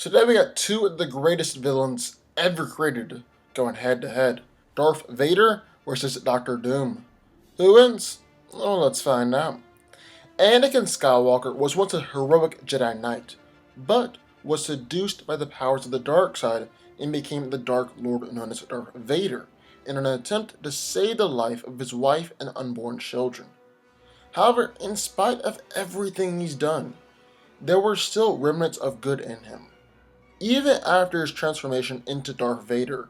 Today we got two of the greatest villains ever created going head to head. Darth Vader versus Doctor Doom. Who wins? Well, let's find out. Anakin Skywalker was once a heroic Jedi Knight, but was seduced by the powers of the dark side and became the Dark Lord known as Darth Vader in an attempt to save the life of his wife and unborn children. However, in spite of everything he's done, there were still remnants of good in him. Even after his transformation into Darth Vader,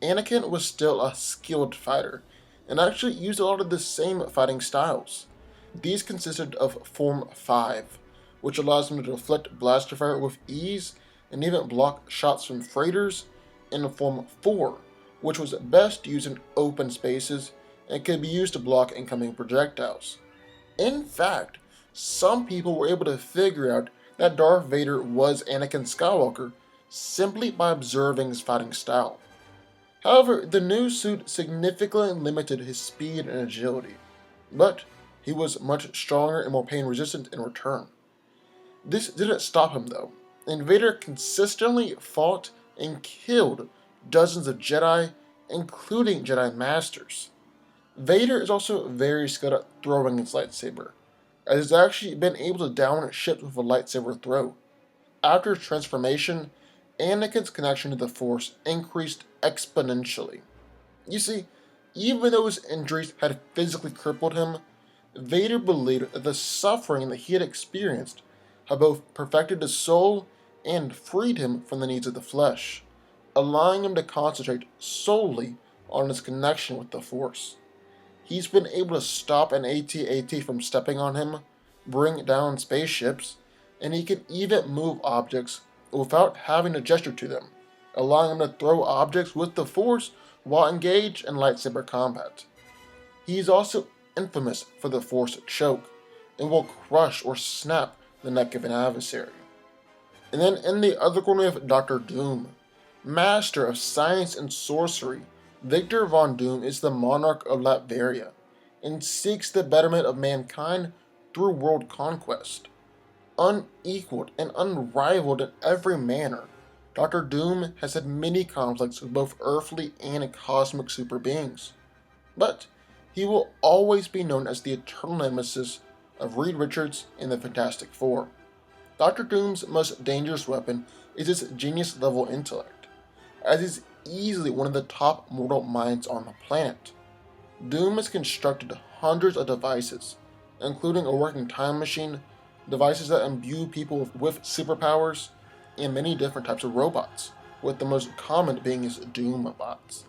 Anakin was still a skilled fighter, and actually used a lot of the same fighting styles. These consisted of Form 5, which allows him to deflect blaster fire with ease and even block shots from freighters, and Form 4, which was best used in open spaces and could be used to block incoming projectiles. In fact, some people were able to figure out that Darth Vader was Anakin Skywalker simply by observing his fighting style. However, the new suit significantly limited his speed and agility, but he was much stronger and more pain resistant in return. This didn't stop him though, and Vader consistently fought and killed dozens of Jedi, including Jedi Masters. Vader is also very skilled at throwing his lightsaber, as he's actually been able to down ships with a lightsaber throw. After his transformation, Anakin's connection to the Force increased exponentially. You see, even though his injuries had physically crippled him, Vader believed that the suffering that he had experienced had both perfected his soul and freed him from the needs of the flesh, allowing him to concentrate solely on his connection with the Force. He's been able to stop an AT-AT from stepping on him, bring down spaceships, and he can even move objects without having to gesture to them, allowing him to throw objects with the Force while engaged in lightsaber combat. He is also infamous for the Force choke, and will crush or snap the neck of an adversary. And then in the other corner of Doctor Doom, master of science and sorcery, Victor Von Doom is the monarch of Latveria, and seeks the betterment of mankind through world conquest. Unequaled and unrivaled in every manner, Doctor Doom has had many conflicts with both earthly and cosmic super beings. But he will always be known as the eternal nemesis of Reed Richards and the Fantastic Four. Doctor Doom's most dangerous weapon is his genius-level intellect, as he's easily one of the top mortal minds on the planet. Doom has constructed hundreds of devices, including a working time machine, devices that imbue people with superpowers, and many different types of robots, with the most common being his Doom bots.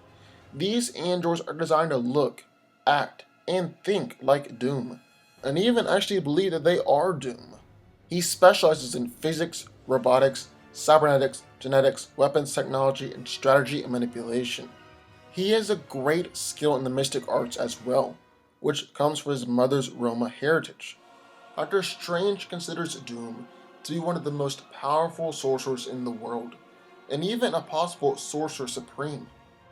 These androids are designed to look, act, and think like Doom, and even actually believe that they are Doom. He specializes in physics, robotics, cybernetics, genetics, weapons technology, and strategy and manipulation. He has a great skill in the mystic arts as well, which comes from his mother's Roma heritage. Doctor Strange considers Doom to be one of the most powerful sorcerers in the world, and even a possible Sorcerer Supreme.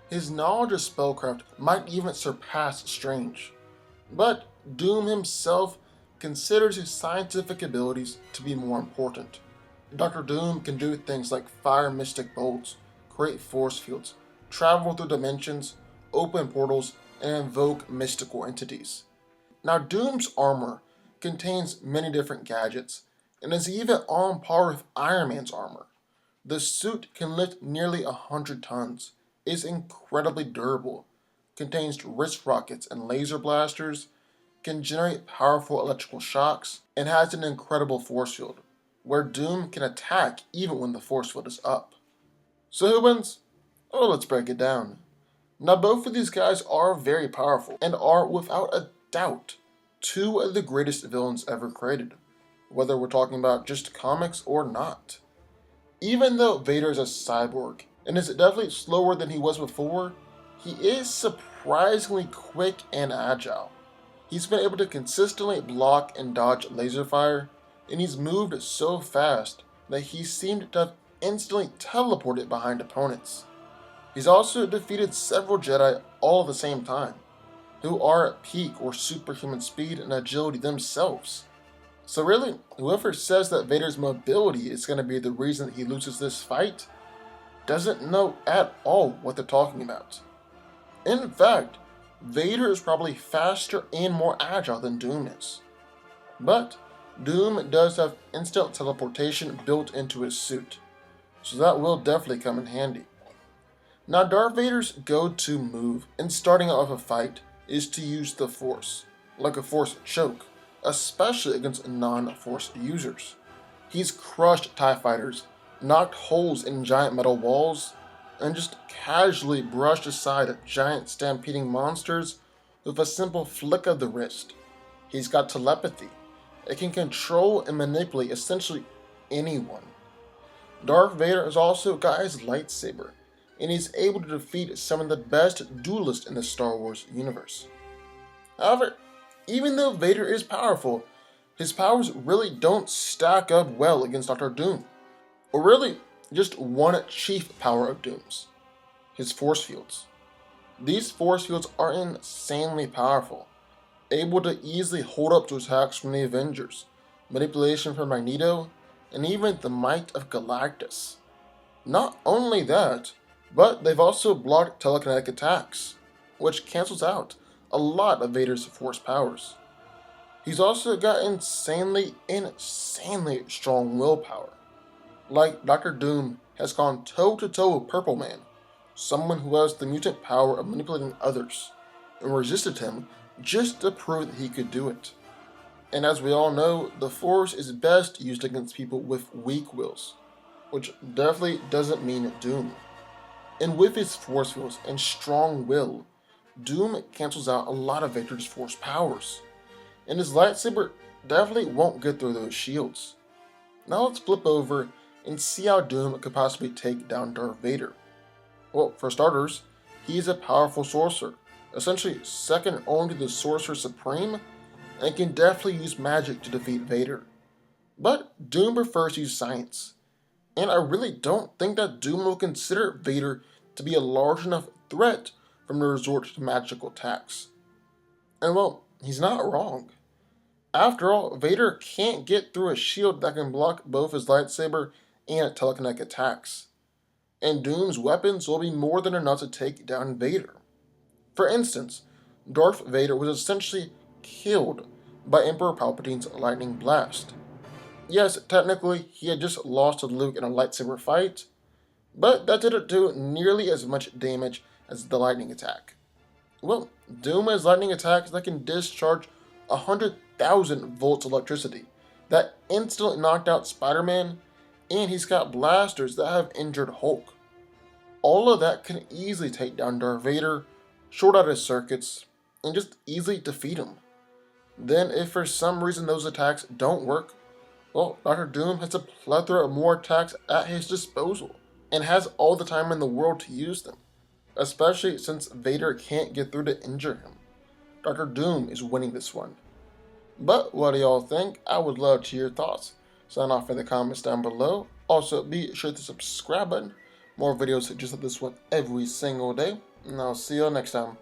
His knowledge of spellcraft might even surpass Strange. But Doom himself considers his scientific abilities to be more important. Doctor Doom can do things like fire mystic bolts, create force fields, travel through dimensions, open portals, and invoke mystical entities. Now, Doom's armor contains many different gadgets, and is even on par with Iron Man's armor. The suit can lift nearly 100 tons, is incredibly durable, contains wrist rockets and laser blasters, can generate powerful electrical shocks, and has an incredible force field, where Doom can attack even when the force field is up. So who wins? Oh, let's break it down. Now, both of these guys are very powerful, and are, without a doubt, two of the greatest villains ever created, whether we're talking about just comics or not. Even though Vader is a cyborg, and is definitely slower than he was before, he is surprisingly quick and agile. He's been able to consistently block and dodge laser fire, and he's moved so fast that he seemed to have instantly teleported behind opponents. He's also defeated several Jedi all at the same time, who are at peak or superhuman speed and agility themselves. So really, whoever says that Vader's mobility is going to be the reason he loses this fight doesn't know at all what they're talking about. In fact, Vader is probably faster and more agile than Doom is. But Doom does have instant teleportation built into his suit, so that will definitely come in handy. Now, Darth Vader's go-to move in starting out a fight is to use the Force, like a Force choke, especially against non-Force users. He's crushed TIE fighters, knocked holes in giant metal walls, and just casually brushed aside giant stampeding monsters with a simple flick of the wrist. He's got telepathy. It can control and manipulate essentially anyone. Darth Vader has also got his lightsaber, and he's able to defeat some of the best duelists in the Star Wars universe. However, even though Vader is powerful, his powers really don't stack up well against Doctor Doom, or really just one chief power of Doom's: his force fields. These force fields are insanely powerful, able to easily hold up to attacks from the Avengers, manipulation from Magneto, and even the might of Galactus. Not only that, but they've also blocked telekinetic attacks, which cancels out a lot of Vader's force powers. He's also got insanely strong willpower. Like Doctor Doom has gone toe-to-toe with Purple Man, someone who has the mutant power of manipulating others, and resisted him just to prove that he could do it. And as we all know, the Force is best used against people with weak wills, which definitely doesn't mean Doom. And with his force fields and strong will, Doom cancels out a lot of Vader's force powers, and his lightsaber definitely won't get through those shields. Now let's flip over and see how Doom could possibly take down Darth Vader. Well, for starters, he is a powerful sorcerer, essentially second only to the Sorcerer Supreme, and can definitely use magic to defeat Vader. But Doom prefers to use science, and I really don't think that Doom will consider Vader to be a large enough threat for him to resort to magical attacks. And well, he's not wrong. After all, Vader can't get through a shield that can block both his lightsaber and telekinetic attacks. And Doom's weapons will be more than enough to take down Vader. For instance, Darth Vader was essentially killed by Emperor Palpatine's lightning blast. Yes, technically, he had just lost to Luke in a lightsaber fight, but that didn't do nearly as much damage as the lightning attack. Well, Doom has lightning attacks that can discharge 100,000 volts of electricity that instantly knocked out Spider-Man, and he's got blasters that have injured Hulk. All of that can easily take down Darth Vader, short out his circuits, and just easily defeat him. Then, if for some reason those attacks don't work, well, Doctor Doom has a plethora of more attacks at his disposal, and has all the time in the world to use them, especially since Vader can't get through to injure him. Doctor Doom is winning this one. But what do y'all think? I would love to hear your thoughts. Sign off in the comments down below. Also, be sure to subscribe button. More videos just like this one every single day. And I'll see y'all next time.